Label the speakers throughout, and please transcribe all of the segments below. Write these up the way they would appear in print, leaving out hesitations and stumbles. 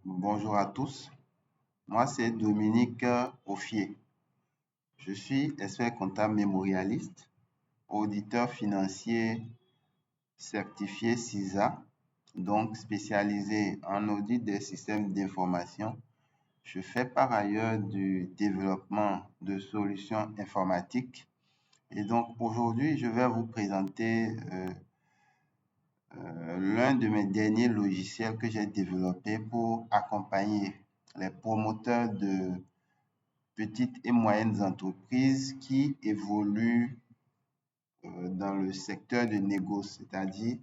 Speaker 1: Bonjour à tous, moi c'est Dominique Offier. Je suis expert comptable mémorialiste, auditeur financier certifié CISA, donc spécialisé en audit des systèmes d'information. Je fais par ailleurs du développement de solutions informatiques et donc aujourd'hui je vais vous présenter l'un de mes derniers logiciels que j'ai développé pour accompagner les promoteurs de petites et moyennes entreprises qui évoluent dans le secteur de négoce, c'est-à-dire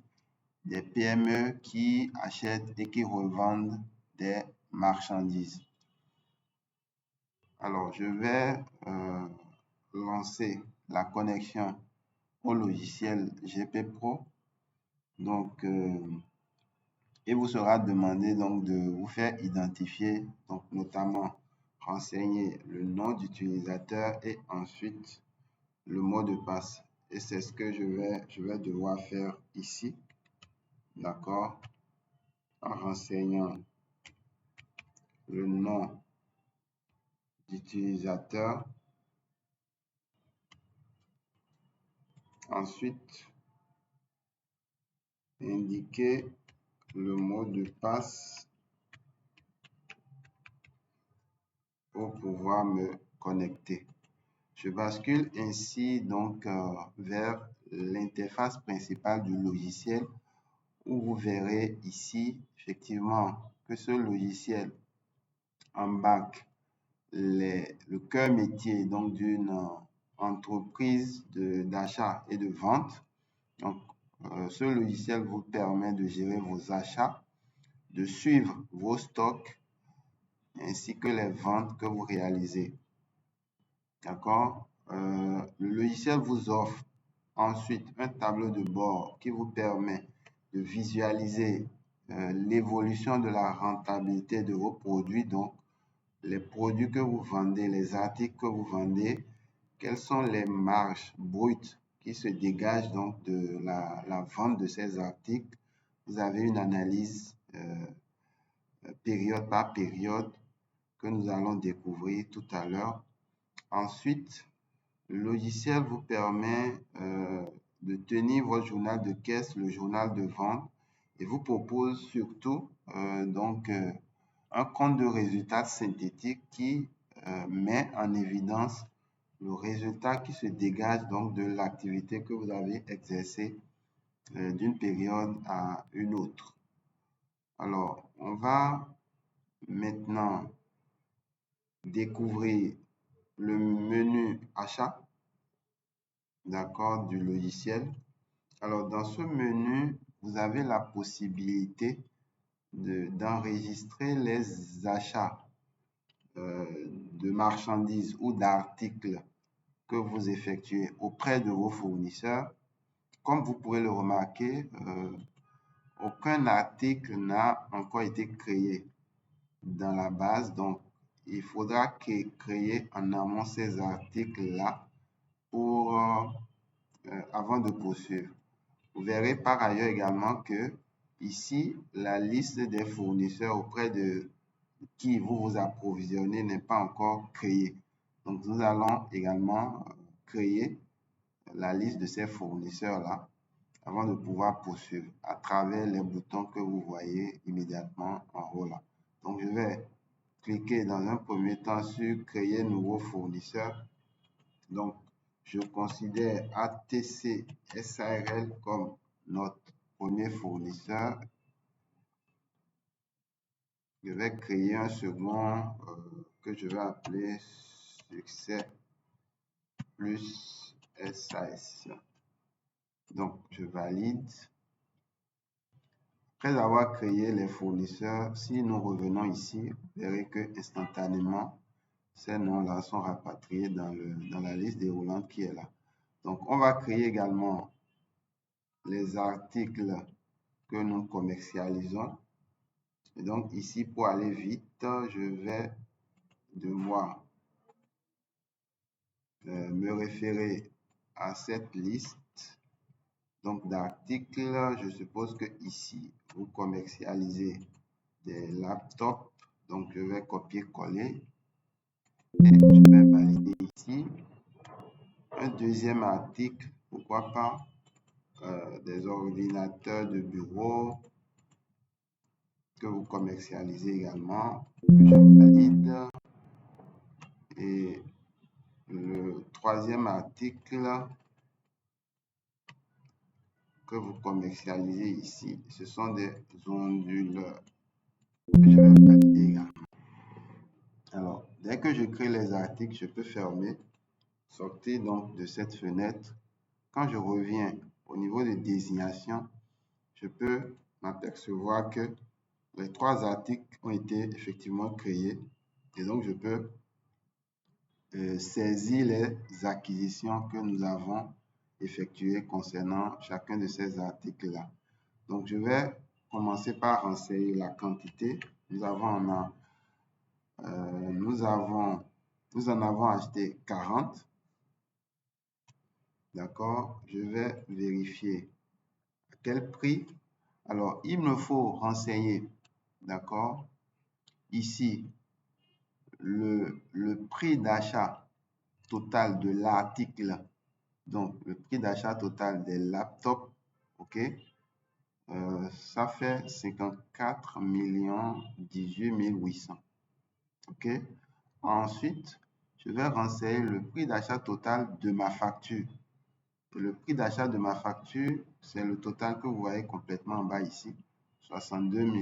Speaker 1: des PME qui achètent et qui revendent des marchandises. Alors, je vais lancer la connexion au logiciel GP Pro. Donc, il vous sera demandé donc de vous faire identifier, donc notamment renseigner le nom d'utilisateur et ensuite le mot de passe. Et c'est ce que je vais devoir faire ici. D'accord? En renseignant le nom d'utilisateur. Ensuite, indiquer le mot de passe pour pouvoir me connecter. Je bascule ainsi donc vers l'interface principale du logiciel où vous verrez ici effectivement que ce logiciel embarque le cœur métier donc d'une entreprise d'achat et de vente. Donc, ce logiciel vous permet de gérer vos achats, de suivre vos stocks ainsi que les ventes que vous réalisez. D'accord? Le logiciel vous offre ensuite un tableau de bord qui vous permet de visualiser l'évolution de la rentabilité de vos produits, donc les produits que vous vendez, les articles que vous vendez, quelles sont les marges brutes qui se dégagent donc de la vente de ces articles. Vous avez une analyse période par période que nous allons découvrir tout à l'heure. Ensuite, le logiciel vous permet de tenir votre journal de caisse, le journal de vente, et vous propose surtout un compte de résultats synthétique qui met en évidence le résultat qui se dégage donc de l'activité que vous avez exercée d'une période à une autre. Alors, on va maintenant découvrir le menu achat, d'accord, du logiciel. Alors, dans ce menu, vous avez la possibilité d'enregistrer les achats de marchandises ou d'articles que vous effectuez auprès de vos fournisseurs. Comme vous pouvez le remarquer, aucun article n'a encore été créé dans la base, donc il faudra créer en amont ces articles-là pour avant de poursuivre. Vous verrez par ailleurs également que ici, la liste des fournisseurs auprès de qui vous vous approvisionnez n'est pas encore créée. Donc, nous allons également créer la liste de ces fournisseurs-là avant de pouvoir poursuivre à travers les boutons que vous voyez immédiatement en haut là. Donc, je vais cliquer dans un premier temps sur créer nouveau fournisseur. Donc, je considère ATC SARL comme notre premier fournisseur. Je vais créer un second que je vais appeler Succès plus SAS. Donc, je valide. Après avoir créé les fournisseurs, si nous revenons ici, vous verrez que instantanément, ces noms-là sont rapatriés dans la liste déroulante qui est là. Donc, on va créer également les articles que nous commercialisons. Et donc, ici, pour aller vite, je vais devoir me référer à cette liste donc d'articles. Je suppose que ici, vous commercialisez des laptops Donc, je vais copier-coller et je vais valider ici. Un deuxième article, pourquoi pas, des ordinateurs de bureau que vous commercialisez également. Je valide. Et le troisième article que vous commercialisez ici, ce sont des onduleurs. Je vais valider également. Alors, dès que je crée les articles, je peux fermer, sortir donc de cette fenêtre. Quand je reviens au niveau de désignation, je peux m'apercevoir que les trois articles ont été effectivement créés et donc je peux saisir les acquisitions que nous avons effectuées concernant chacun de ces articles-là. Donc, je vais commencer par renseigner la quantité. Nous en avons acheté 40. D'accord, je vais vérifier à quel prix. Alors, il me faut renseigner, d'accord, ici, le prix d'achat total de l'article. Donc, le prix d'achat total des laptops, ok, ça fait 54 18 800. Ok. Ensuite, je vais renseigner le prix d'achat total de ma facture. Le prix d'achat de ma facture, c'est le total que vous voyez complètement en bas ici. 62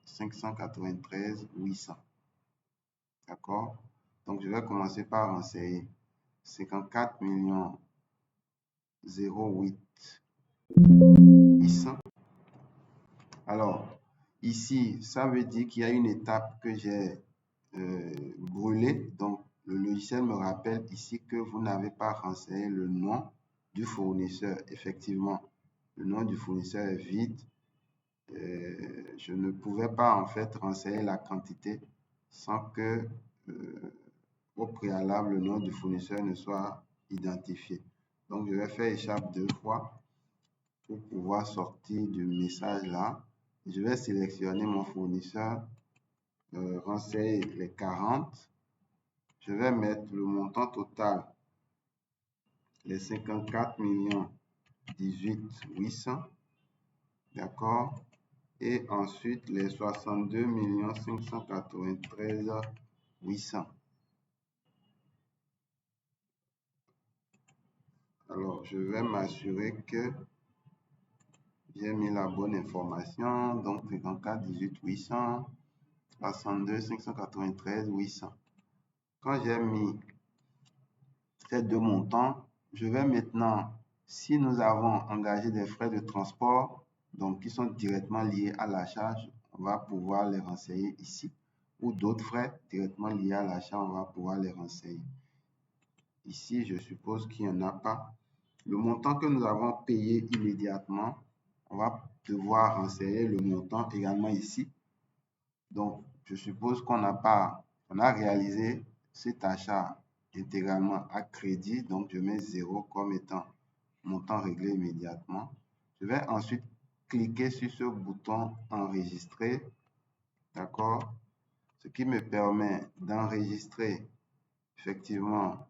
Speaker 1: 593 800. D'accord? Donc, je vais commencer par renseigner 54 08 800. Alors, ici, ça veut dire qu'il y a une étape que j'ai brûlée. Donc, le logiciel me rappelle ici que vous n'avez pas renseigné le nom du fournisseur. Effectivement, le nom du fournisseur est vide. Je ne pouvais pas en fait renseigner la quantité sans que au préalable le nom du fournisseur ne soit identifié. Donc, je vais faire échappe 2 fois pour pouvoir sortir du message là. Je vais sélectionner mon fournisseur, renseigner les 40. Je vais mettre le montant total, les 54 18 800. D'accord? Et ensuite les 62 593 800. Alors, je vais m'assurer que j'ai mis la bonne information. Donc, 54 18 800, 62 593 800. Quand j'ai mis ces deux montants, je vais maintenant, si nous avons engagé des frais de transport, donc qui sont directement liés à l'achat, on va pouvoir les renseigner ici. Ou d'autres frais directement liés à l'achat, on va pouvoir les renseigner. Ici, je suppose qu'il n'y en a pas. Le montant que nous avons payé immédiatement, on va devoir renseigner le montant également ici. Donc, je suppose qu'on a réalisé cet achat intégralement à crédit. Donc, je mets 0 comme étant montant réglé immédiatement. Je vais ensuite cliquer sur ce bouton enregistrer. D'accord? Ce qui me permet d'enregistrer effectivement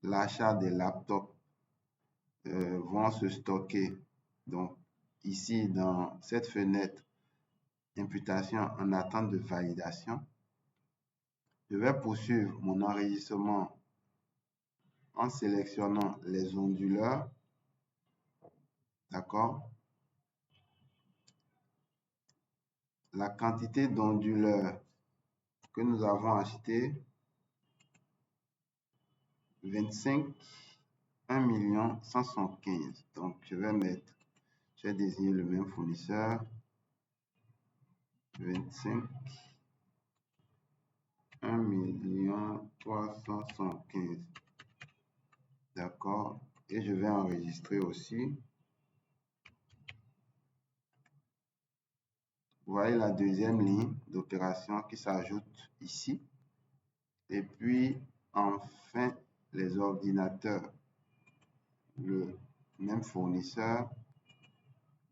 Speaker 1: l'achat des laptops vont se stocker. Donc, ici, dans cette fenêtre, imputation en attente de validation, je vais poursuivre mon enregistrement en sélectionnant les onduleurs. D'accord? La quantité d'onduleurs que nous avons acheté, 25 1 175. Donc, je vais désigner le même fournisseur. 25 1 375. D'accord. Et je vais enregistrer aussi. Vous voyez la deuxième ligne d'opération qui s'ajoute ici. Et puis, enfin, les ordinateurs. Le même fournisseur.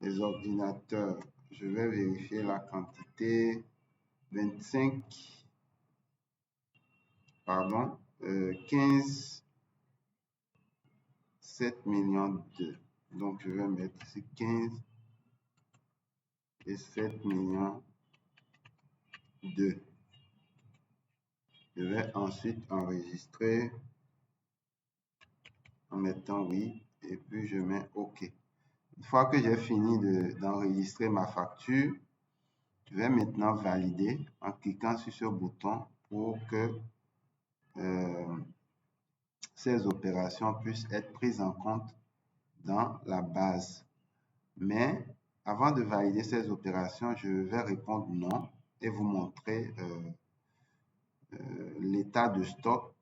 Speaker 1: Les ordinateurs, je vais vérifier la quantité. 25 pardon, 15, 7 millions 2. Donc, je vais mettre ici 15 et 7 millions 2. Je vais ensuite enregistrer en mettant oui et puis je mets OK. Une fois que j'ai fini d'enregistrer ma facture, je vais maintenant valider en cliquant sur ce bouton pour que ces opérations puissent être prises en compte dans la base. Mais avant de valider ces opérations, je vais répondre non et vous montrer l'état de stock,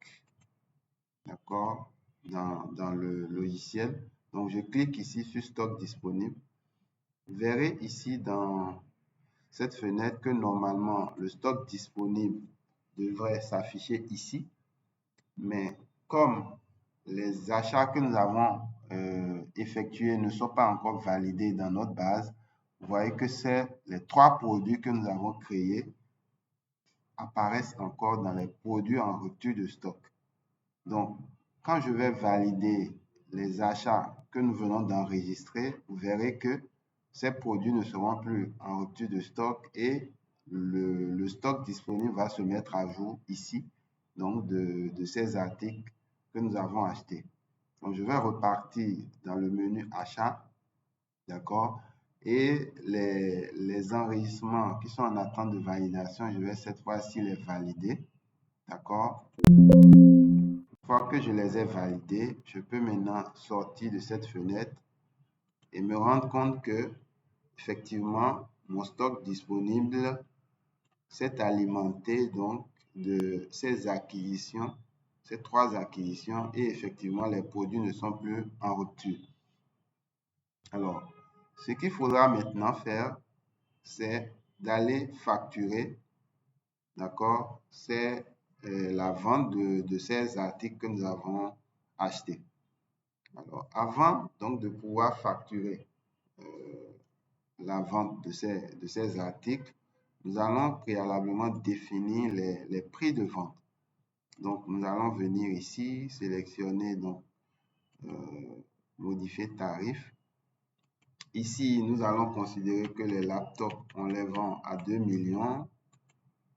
Speaker 1: d'accord, dans le logiciel. Donc, je clique ici sur stock disponible. Vous verrez ici dans cette fenêtre que normalement le stock disponible devrait s'afficher ici. Mais comme les achats que nous avons effectués ne sont pas encore validés dans notre base, vous voyez que c'est les 3 produits que nous avons créés apparaissent encore dans les produits en rupture de stock. Donc, quand je vais valider les achats que nous venons d'enregistrer, vous verrez que ces produits ne seront plus en rupture de stock et le stock disponible va se mettre à jour ici, donc de ces articles que nous avons achetés. Donc, je vais repartir dans le menu achat, d'accord, et les enregistrements qui sont en attente de validation, je vais cette fois-ci les valider, d'accord. Une fois que je les ai validés, je peux maintenant sortir de cette fenêtre et me rendre compte que effectivement mon stock disponible s'est alimenté donc de ces acquisitions, ces 3 acquisitions, et effectivement les produits ne sont plus en rupture. Alors, ce qu'il faudra maintenant faire, c'est d'aller facturer, d'accord, c'est la vente de ces articles que nous avons achetés. Alors, avant donc de pouvoir facturer la vente de ces articles, nous allons préalablement définir les prix de vente. Donc, nous allons venir ici, sélectionner donc modifier tarif. Ici, nous allons considérer que les laptops, on les vend à 2 millions,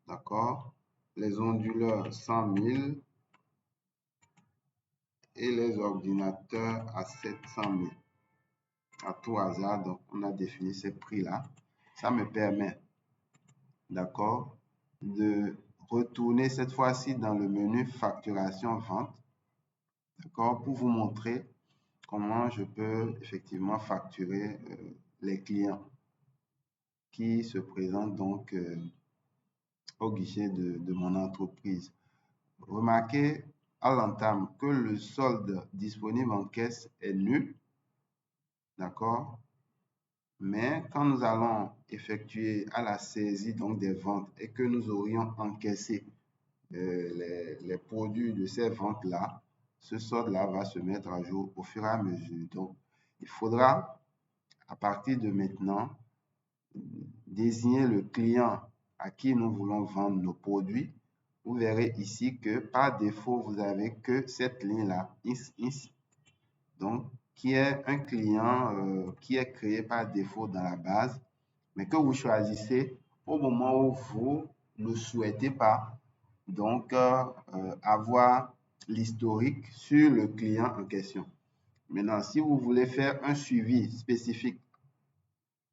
Speaker 1: d'accord? Les onduleurs, 100 000 et les ordinateurs à 700 000. À tout hasard, donc on a défini ces prix-là. Ça me permet, d'accord, de retourner cette fois-ci dans le menu facturation vente, d'accord, pour vous montrer comment je peux effectivement facturer les clients qui se présentent donc au guichet de mon entreprise. Remarquez à l'entame que le solde disponible en caisse est nul, d'accord? Mais quand nous allons effectuer à la saisie donc des ventes et que nous aurions encaissé les produits de ces ventes-là, ce solde-là va se mettre à jour au fur et à mesure. Donc, il faudra, à partir de maintenant, désigner le client à qui nous voulons vendre nos produits. Vous verrez ici que par défaut, vous avez que cette ligne-là, donc qui est un client qui est créé par défaut dans la base, mais que vous choisissez au moment où vous ne souhaitez pas donc avoir l'historique sur le client en question. Maintenant, si vous voulez faire un suivi spécifique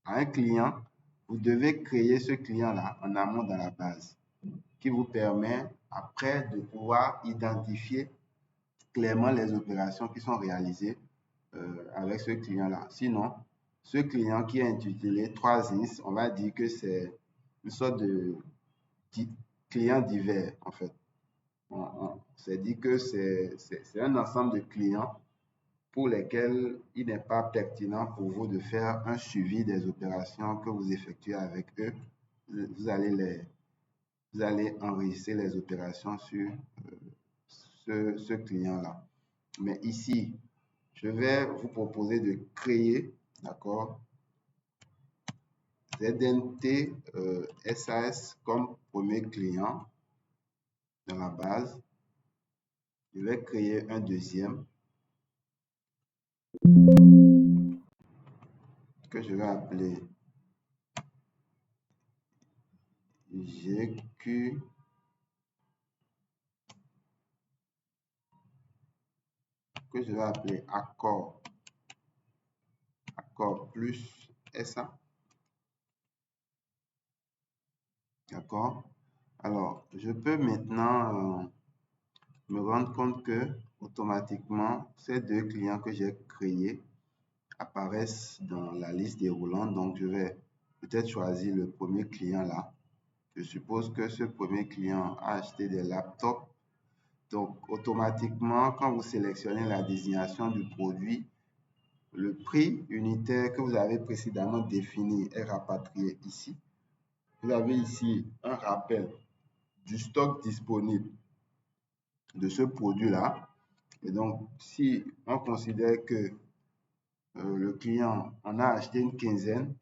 Speaker 1: à un client, vous devez créer ce client-là en amont dans la base, qui vous permet après de pouvoir identifier clairement les opérations qui sont réalisées avec ce client-là. Sinon, ce client qui est intitulé 3INS, on va dire que c'est une sorte de client divers, en fait. On s'est dit que c'est un ensemble de clients pour lesquels il n'est pas pertinent pour vous de faire un suivi des opérations que vous effectuez avec eux. Vous allez enregistrer les opérations sur ce client-là. Mais ici, je vais vous proposer de créer, d'accord, ZNT SAS comme premier client dans la base. Je vais créer un deuxième que je vais appeler GQ que je vais appeler accord plus SA. D'accord? Alors, je peux maintenant me rendre compte que automatiquement, ces deux clients que j'ai créés apparaissent dans la liste déroulante. Donc, je vais peut-être choisir le premier client là. Je suppose que ce premier client a acheté des laptops. Donc, automatiquement, quand vous sélectionnez la désignation du produit, le prix unitaire que vous avez précédemment défini est rapatrié ici. Vous avez ici un rappel du stock disponible de ce produit-là. Et donc, si on considère que le client en a acheté une quinzaine,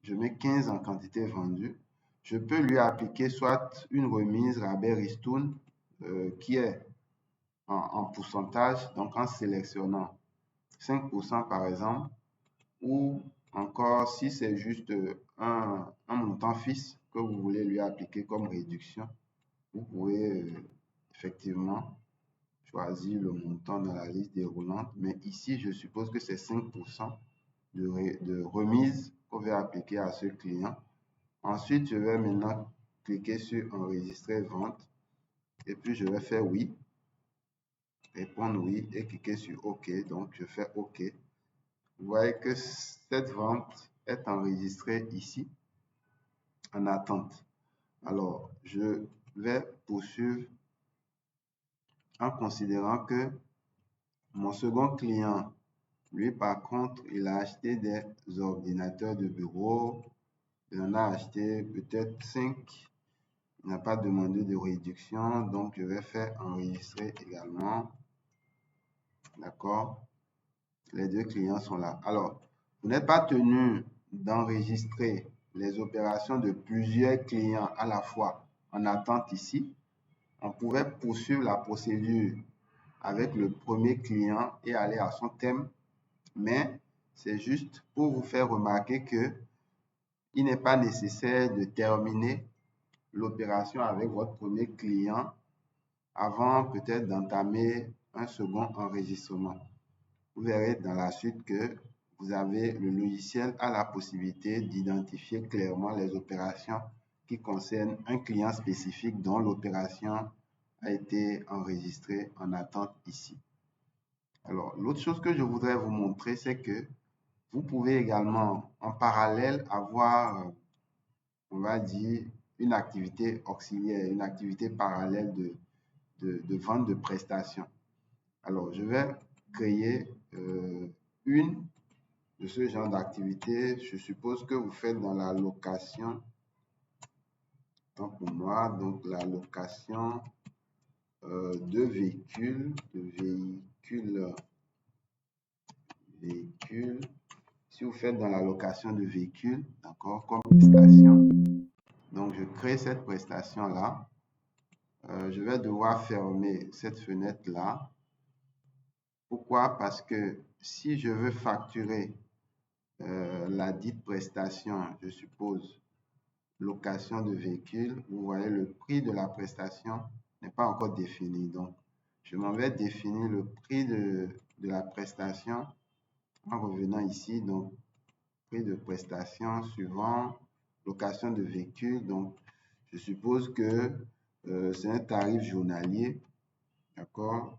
Speaker 1: je mets 15 en quantité vendue, je peux lui appliquer soit une remise rabais ristourne qui est en pourcentage, donc en sélectionnant 5% par exemple, ou encore si c'est juste un montant fixe que vous voulez lui appliquer comme réduction, vous pouvez effectivement choisir le montant dans la liste déroulante, mais ici je suppose que c'est 5% de remise qu'on va appliquer à ce client. Ensuite, je vais maintenant cliquer sur enregistrer vente et puis je vais faire oui, répondre oui et cliquer sur OK. Donc, je fais OK. Vous voyez que cette vente est enregistrée ici en attente. Alors, je vais poursuivre en considérant que mon second client, lui, par contre, il a acheté des ordinateurs de bureau. Il en a acheté peut-être 5. Il n'a pas demandé de réduction, donc je vais faire enregistrer également. D'accord? Les deux clients sont là. Alors, vous n'êtes pas tenu d'enregistrer les opérations de plusieurs clients à la fois en attente ici. On pouvait poursuivre la procédure avec le premier client et aller à son thème, mais c'est juste pour vous faire remarquer que il n'est pas nécessaire de terminer l'opération avec votre premier client avant peut-être d'entamer un second enregistrement. Vous verrez dans la suite que vous avez le logiciel a la possibilité d'identifier clairement les opérations qui concernent un client spécifique dont l'opération a été enregistrée en attente ici. Alors, l'autre chose que je voudrais vous montrer, c'est que vous pouvez également en parallèle avoir, on va dire, une activité auxiliaire, une activité parallèle de vente de prestations. Alors, je vais créer une de ce genre d'activité. Je suppose que vous faites dans la location. Donc, pour moi, donc la location de véhicules, Si vous faites dans la location de véhicules, d'accord, comme prestation. Donc, je crée cette prestation-là. Je vais devoir fermer cette fenêtre-là. Pourquoi? Parce que si je veux facturer la dite prestation, je suppose, location de véhicule, vous voyez, le prix de la prestation n'est pas encore défini. Donc, je m'en vais définir le prix de la prestation en revenant ici. Donc, prix de prestation suivant location de véhicule. Donc, je suppose que c'est un tarif journalier. D'accord?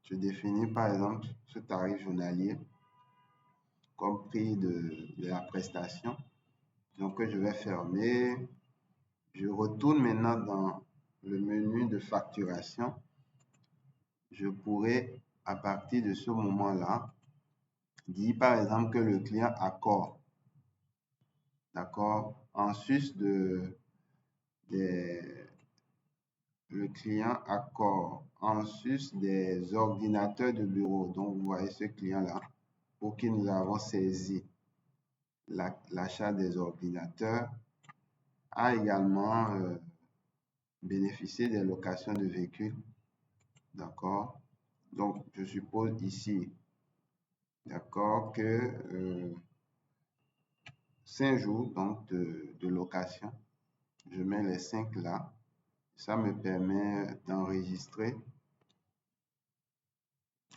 Speaker 1: Je définis par exemple ce tarif journalier comme prix de la prestation. Donc, je vais fermer. Je retourne maintenant dans le menu de facturation. Je pourrais, à partir de ce moment-là, dire par exemple que le client accorde, d'accord, en sus le client accorde en sus des ordinateurs de bureau. Donc, vous voyez ce client-là, pour qui nous avons saisi l'achat des ordinateurs, a également bénéficié des locations de véhicules D'accord? Donc, je suppose ici, d'accord, que 5 jours donc de location. Je mets les 5 là. Ça me permet d'enregistrer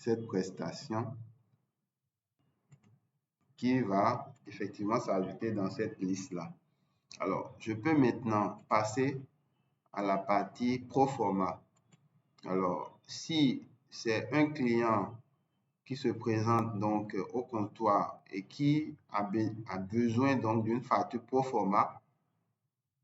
Speaker 1: cette prestation qui va effectivement s'ajouter dans cette liste-là. Alors, je peux maintenant passer à la partie pro forma. Alors, si c'est un client qui se présente donc au comptoir et qui a besoin donc d'une facture pro forma,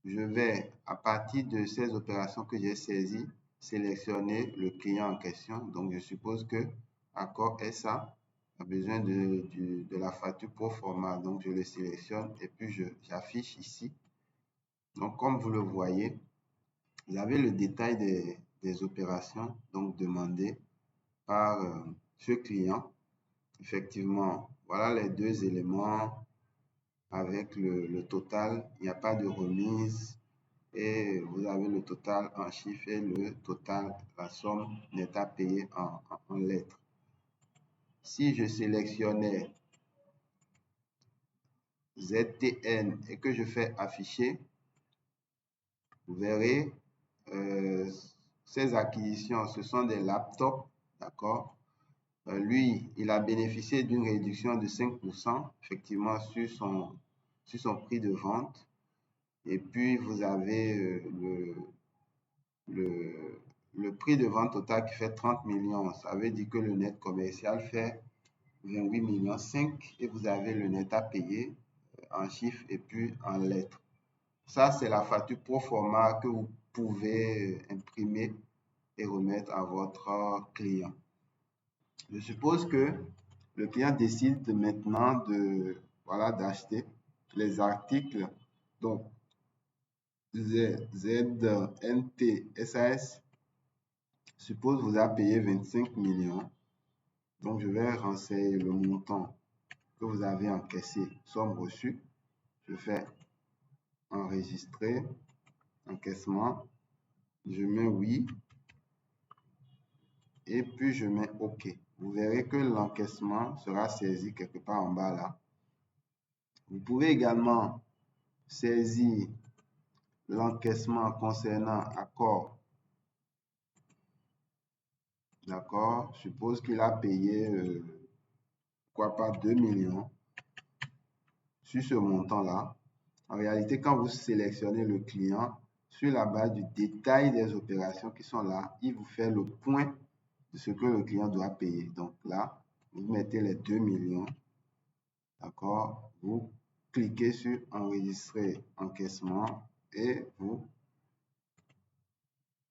Speaker 1: je vais, à partir de ces opérations que j'ai saisies, sélectionner le client en question. Donc, je suppose que Accor SA a besoin de la facture pro forma. Donc, je le sélectionne et puis j'affiche ici. Donc, comme vous le voyez, vous avez le détail des opérations donc demandées par ce client. Effectivement, voilà les deux éléments avec le total. Il n'y a pas de remise et vous avez le total en chiffres et le total, la somme nette à payer en lettres. Si je sélectionnais ZTN et que je fais afficher, vous verrez ces acquisitions, ce sont des laptops, d'accord? Lui, il a bénéficié d'une réduction de 5% effectivement sur son prix de vente. Et puis, vous avez le prix de vente total qui fait 30 millions. Ça veut dire que le net commercial fait 28 millions 5 et vous avez le net à payer en chiffres et puis en lettres. Ça, c'est la facture pro forma que vous pouvez imprimer et remettre à votre client. Je suppose que le client décide maintenant d'acheter les articles. Donc, ZNT SAS, suppose vous a payé 25 millions. Donc, je vais renseigner le montant que vous avez encaissé, somme reçue. Je fais enregistrer, encaissement. Je mets oui. Et puis, je mets OK. Vous verrez que l'encaissement sera saisi quelque part en bas là. Vous pouvez également saisir l'encaissement concernant Accor. D'accord, je suppose qu'il a payé, quoi pas 2 millions sur ce montant-là. En réalité, quand vous sélectionnez le client, sur la base du détail des opérations qui sont là, il vous fait le point de ce que le client doit payer. Donc là, vous mettez les 2 millions. D'accord, vous cliquez sur enregistrer encaissement et vous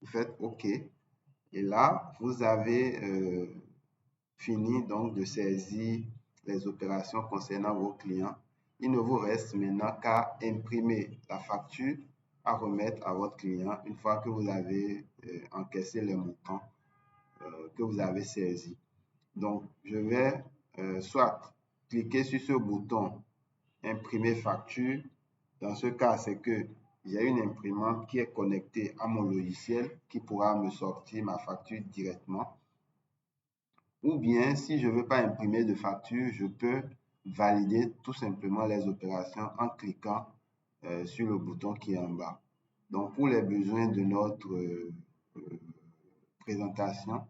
Speaker 1: faites OK. Et là, vous avez fini donc de saisir les opérations concernant vos clients. Il ne vous reste maintenant qu'à imprimer la facture à remettre à votre client une fois que vous avez encaissé les montants que vous avez saisis. Donc, je vais soit cliquer sur ce bouton imprimer facture. Dans ce cas, c'est que j'ai une imprimante qui est connectée à mon logiciel qui pourra me sortir ma facture directement. Ou bien, si je ne veux pas imprimer de facture, je peux valider tout simplement les opérations en cliquant sur le bouton qui est en bas. Donc, pour les besoins de notre présentation,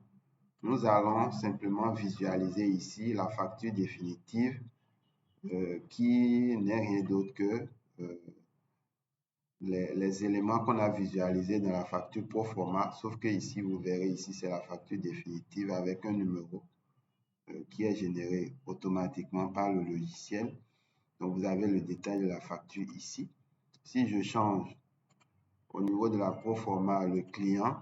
Speaker 1: nous allons simplement visualiser ici la facture définitive qui n'est rien d'autre que les éléments qu'on a visualisés dans la facture pro forma, sauf que ici, vous verrez, ici, c'est la facture définitive avec un numéro qui est généré automatiquement par le logiciel. Donc, vous avez le détail de la facture ici. Si je change au niveau de la pro forma le client,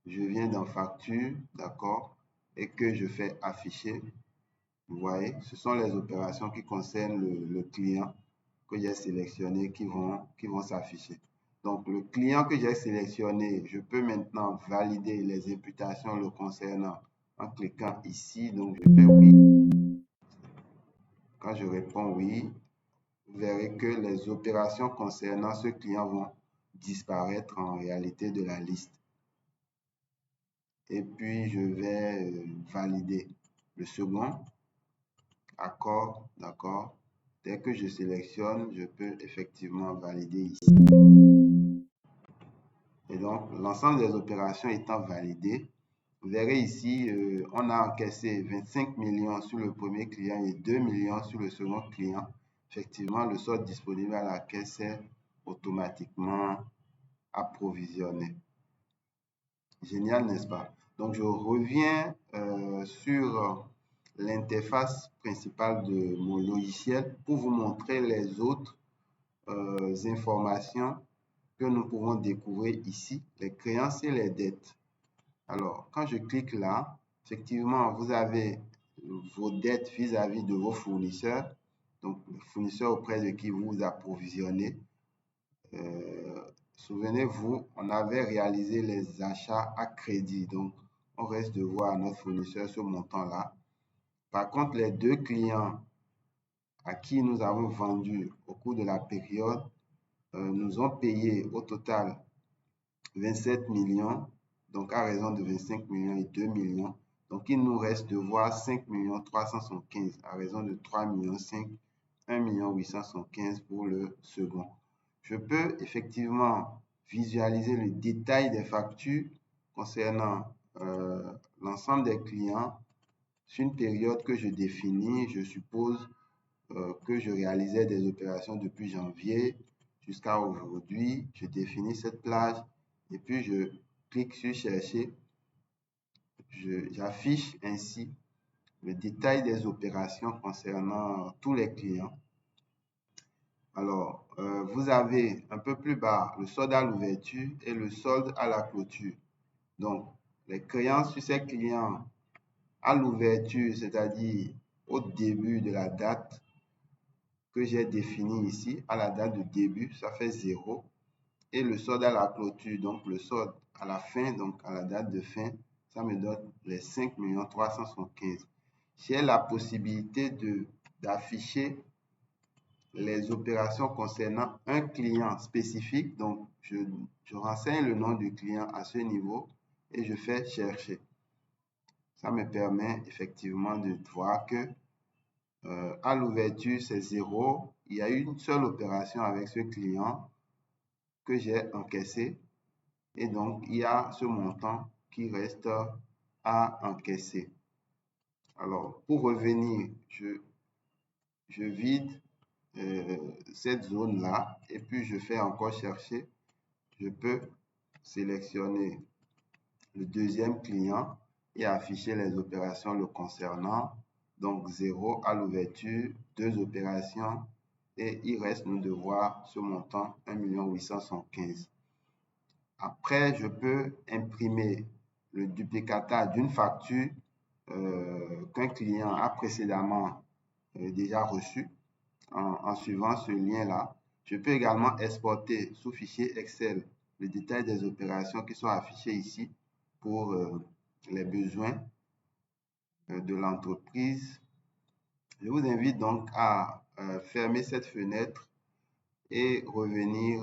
Speaker 1: je viens dans facture, d'accord, et que je fais afficher. Vous voyez, ce sont les opérations qui concernent le client que j'ai sélectionné qui vont s'afficher. Donc, le client que j'ai sélectionné, je peux maintenant valider les imputations le concernant en cliquant ici. Donc, je fais oui. Quand je réponds oui, vous verrez que les opérations concernant ce client vont disparaître en réalité de la liste. et puis je vais valider le second. Accord, d'accord. Dès que je sélectionne, je peux effectivement valider ici. Et donc, l'ensemble des opérations étant validées, vous verrez ici, on a encaissé 25 millions sur le premier client et 2 millions sur le second client. Effectivement, le solde disponible à la caisse est automatiquement approvisionné. Génial, n'est-ce pas? Donc, je reviens sur l'interface principale de mon logiciel pour vous montrer les autres informations que nous pouvons découvrir ici, les créances et les dettes. Alors, quand je clique là, effectivement, vous avez vos dettes vis-à-vis de vos fournisseurs, donc les fournisseurs auprès de qui vous vous approvisionnez. Souvenez-vous, on avait réalisé les achats à crédit, donc on reste devoir à notre fournisseur ce montant-là. Par contre, les deux clients à qui nous avons vendu au cours de la période nous ont payé au total 27 millions, donc à raison de 25 millions et 2 millions. Donc, il nous reste devoir 5 375 à raison de 3 millions 5, 1 875 pour le second. Je peux effectivement visualiser le détail des factures concernant l'ensemble des clients sur une période que je définis. Je suppose que je réalisais des opérations depuis janvier jusqu'à aujourd'hui. Je définis cette plage et puis je clique sur chercher. J'affiche ainsi le détail des opérations concernant tous les clients. Alors, vous avez un peu plus bas le solde à l'ouverture et le solde à la clôture. Donc, les créances sur ces clients à l'ouverture, c'est-à-dire au début de la date que j'ai défini ici, à la date de début, ça fait 0. Et le solde à la clôture, donc le solde à la fin, donc à la date de fin, ça me donne les 5 375. J'ai la possibilité d'afficher les opérations concernant un client spécifique. Donc, je renseigne le nom du client à ce niveau et je fais chercher. Ça me permet effectivement de voir que à l'ouverture, c'est 0. Il y a une seule opération avec ce client que j'ai encaissé. Et donc, il y a ce montant qui reste à encaisser. Alors, pour revenir, je vide cette zone-là et puis je fais encore chercher. Je peux sélectionner le deuxième client et afficher les opérations le concernant. Donc 0 à l'ouverture, 2 opérations et il reste nous devoir ce montant 1 875. Après, je peux imprimer le duplicata d'une facture qu'un client a précédemment déjà reçue en suivant ce lien-là. Je peux également exporter sous fichier Excel le détail des opérations qui sont affichées ici pour les besoins de l'entreprise. Je vous invite donc à fermer cette fenêtre et revenir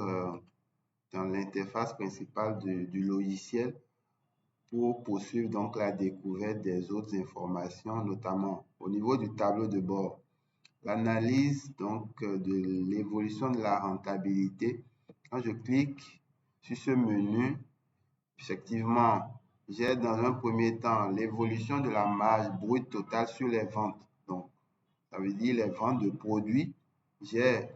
Speaker 1: dans l'interface principale du logiciel pour poursuivre donc la découverte des autres informations, notamment au niveau du tableau de bord. L'analyse donc de l'évolution de la rentabilité. Quand je clique sur ce menu, effectivement, j'ai dans un premier temps l'évolution de la marge brute totale sur les ventes. Donc, ça veut dire les ventes de produits. J'ai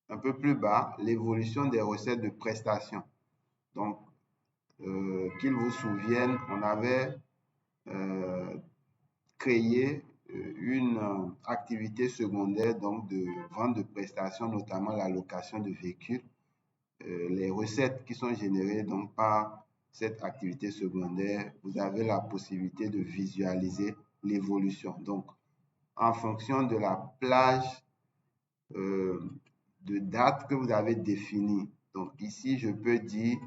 Speaker 1: un peu plus bas l'évolution des recettes de prestations. Donc, qu'ils vous souviennent, on avait créé une activité secondaire donc de vente de prestations, notamment la location de véhicules. Les recettes qui sont générées donc par cette activité secondaire, vous avez la possibilité de visualiser l'évolution. Donc, en fonction de la plage de date que vous avez définie. Donc, ici, je peux dire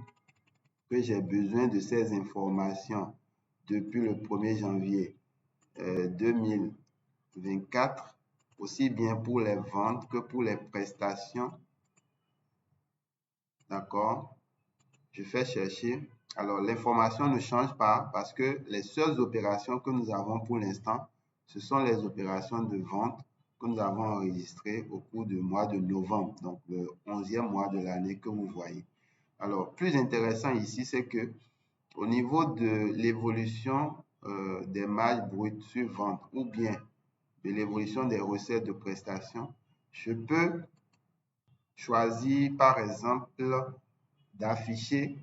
Speaker 1: que j'ai besoin de ces informations depuis le 1er janvier 2024, aussi bien pour les ventes que pour les prestations. D'accord? Je fais chercher. Alors, l'information ne change pas parce que les seules opérations que nous avons pour l'instant, ce sont les opérations de vente que nous avons enregistrées au cours du mois de novembre, donc le 11e mois de l'année que vous voyez. Alors, plus intéressant ici, c'est que au niveau de l'évolution des marges brutes sur vente ou bien de l'évolution des recettes de prestations, je peux choisir par exemple d'afficher,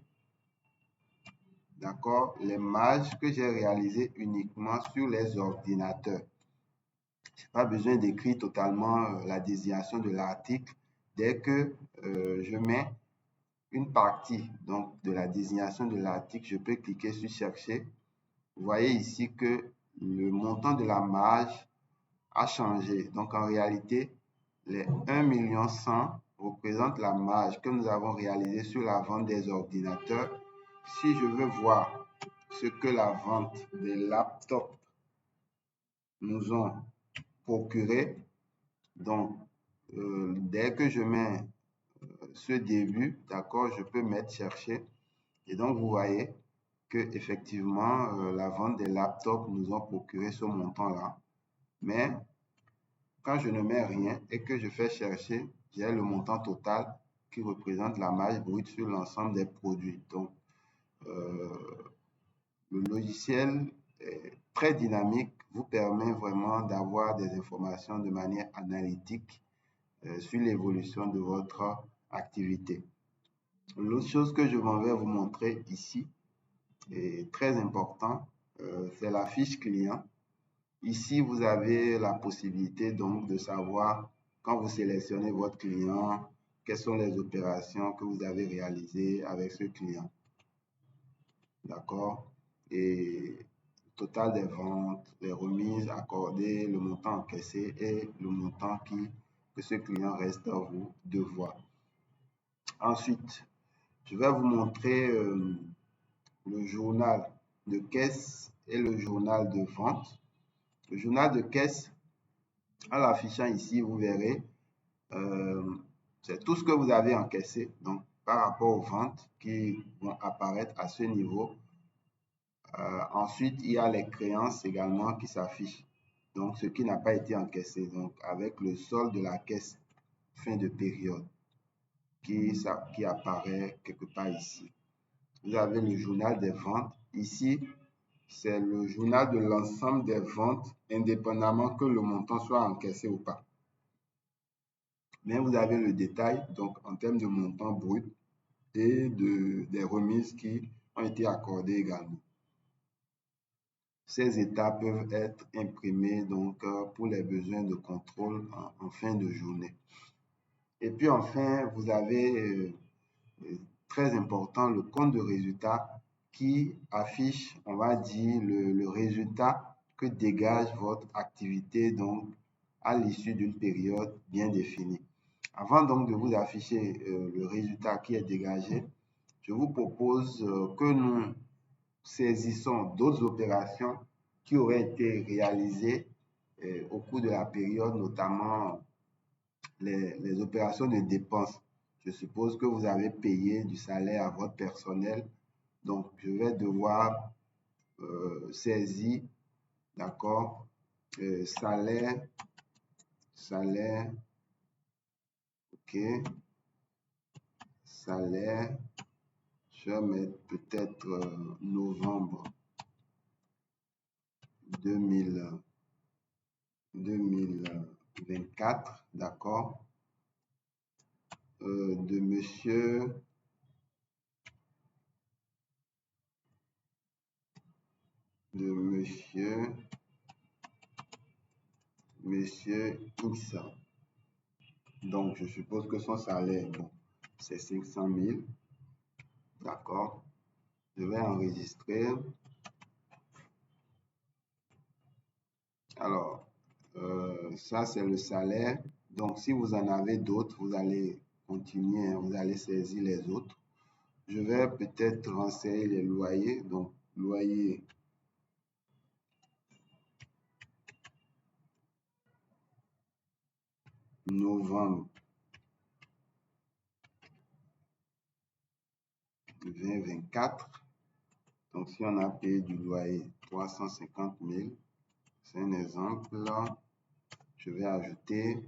Speaker 1: d'accord, les marges que j'ai réalisées uniquement sur les ordinateurs. Je n'ai pas besoin d'écrire totalement la désignation de l'article. Dès que je mets une partie donc, de la désignation de l'article, je peux cliquer sur chercher. Vous voyez ici que le montant de la marge a changé. Donc en réalité, les 1 100 000 représentent la marge que nous avons réalisée sur la vente des ordinateurs. Si je veux voir ce que la vente des laptops nous ont procuré, donc dès que je mets ce début, d'accord, je peux mettre chercher. Et donc vous voyez que effectivement la vente des laptops nous ont procuré ce montant-là. Mais quand je ne mets rien et que je fais chercher, j'ai le montant total qui représente la marge brute sur l'ensemble des produits. Donc, le logiciel est très dynamique, vous permet vraiment d'avoir des informations de manière analytique sur l'évolution de votre activité. L'autre chose que je m'en vais vous montrer ici est très important, c'est la fiche client. Ici, vous avez la possibilité donc de savoir quand vous sélectionnez votre client, quelles sont les opérations que vous avez réalisées avec ce client. D'accord? Et total des ventes, les remises accordées, le montant encaissé et le montant que ce client reste à vous devoir. Ensuite, je vais vous montrer le journal de caisse et le journal de vente. Le journal de caisse, en l'affichant ici, vous verrez, c'est tout ce que vous avez encaissé. Donc, par rapport aux ventes qui vont apparaître à ce niveau. Ensuite, il y a les créances également qui s'affichent. Donc, ce qui n'a pas été encaissé. Donc, avec le solde de la caisse fin de période qui apparaît quelque part ici. Vous avez le journal des ventes. Ici, c'est le journal de l'ensemble des ventes, indépendamment que le montant soit encaissé ou pas. Mais vous avez le détail, donc en termes de montant brut et des remises qui ont été accordées également. Ces états peuvent être imprimés donc, pour les besoins de contrôle en fin de journée. Et puis enfin, vous avez, très important, le compte de résultat qui affiche, on va dire, le résultat que dégage votre activité donc, à l'issue d'une période bien définie. Avant donc de vous afficher le résultat qui est dégagé, je vous propose que nous saisissons d'autres opérations qui auraient été réalisées au cours de la période, notamment les opérations de dépenses. Je suppose que vous avez payé du salaire à votre personnel. Donc, je vais devoir saisir, d'accord, salaire, ok, salaire, je vais mettre peut-être novembre 2024, d'accord, de monsieur X. Donc, je suppose que son salaire, bon, c'est 500 000. D'accord. Je vais enregistrer. Alors, ça, c'est le salaire. Donc, si vous en avez d'autres, vous allez continuer, hein, vous allez saisir les autres. Je vais peut-être renseigner les loyers. Donc, loyer novembre 2024. Donc, si on a payé du loyer 350 000, c'est un exemple. Je vais ajouter,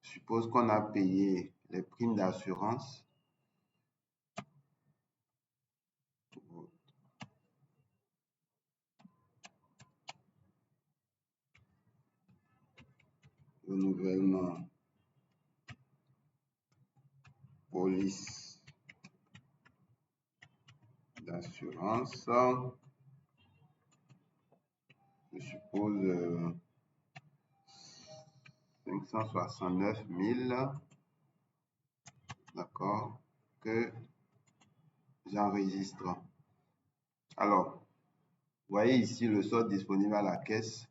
Speaker 1: suppose qu'on a payé les primes d'assurance. Renouvellement, police d'assurance, je suppose 569 000, d'accord, que j'enregistre. Alors, vous voyez ici le solde disponible à la caisse,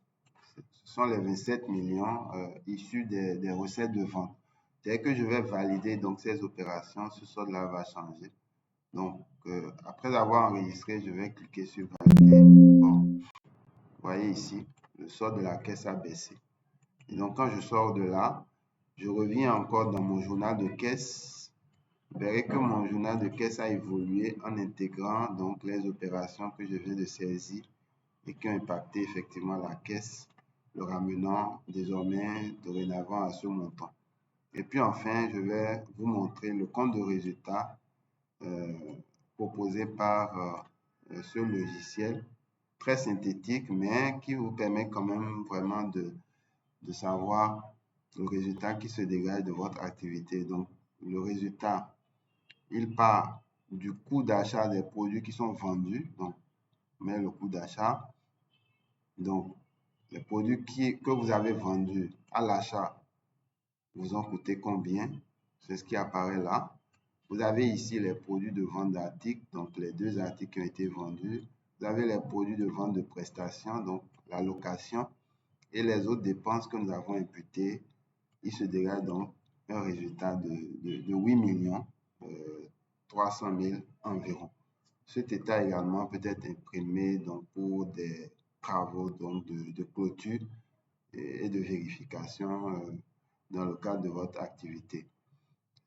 Speaker 1: ce sont les 27 millions issus des recettes de vente. Dès que je vais valider donc ces opérations, ce solde-là va changer. Donc, après avoir enregistré, je vais cliquer sur valider. Bon, vous voyez ici, le solde de la caisse a baissé. Et donc, quand je sors de là, je reviens encore dans mon journal de caisse. Vous verrez que mon journal de caisse a évolué en intégrant donc les opérations que je viens de saisir et qui ont impacté effectivement la caisse, le ramenant désormais dorénavant à ce montant. Et puis enfin, je vais vous montrer le compte de résultat proposé par ce logiciel, très synthétique, mais qui vous permet quand même vraiment de savoir le résultat qui se dégage de votre activité. Donc, le résultat, il part du coût d'achat des produits qui sont vendus, donc, mais le coût d'achat. Donc, les produits que vous avez vendus à l'achat vous ont coûté combien? C'est ce qui apparaît là. Vous avez ici les produits de vente d'articles, donc les 2 articles qui ont été vendus. Vous avez les produits de vente de prestations, donc la location et les autres dépenses que nous avons imputées. Il se dégage donc un résultat de 8 millions 300 000 environ. Cet état également peut être imprimé donc, pour des travaux donc, de clôture et de vérification dans le cadre de votre activité.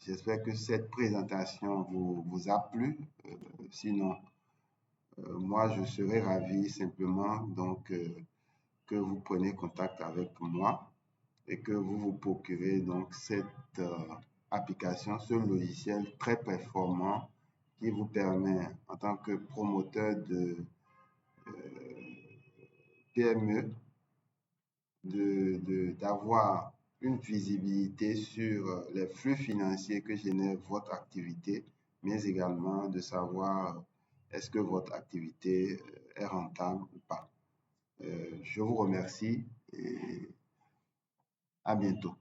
Speaker 1: J'espère que cette présentation vous a plu. Sinon, moi, je serais ravi simplement donc, que vous preniez contact avec moi et que vous vous procurez donc cette application, ce logiciel très performant qui vous permet en tant que promoteur de PME d'avoir une visibilité sur les flux financiers que génère votre activité, mais également de savoir est-ce que votre activité est rentable ou pas. Je vous remercie et à bientôt.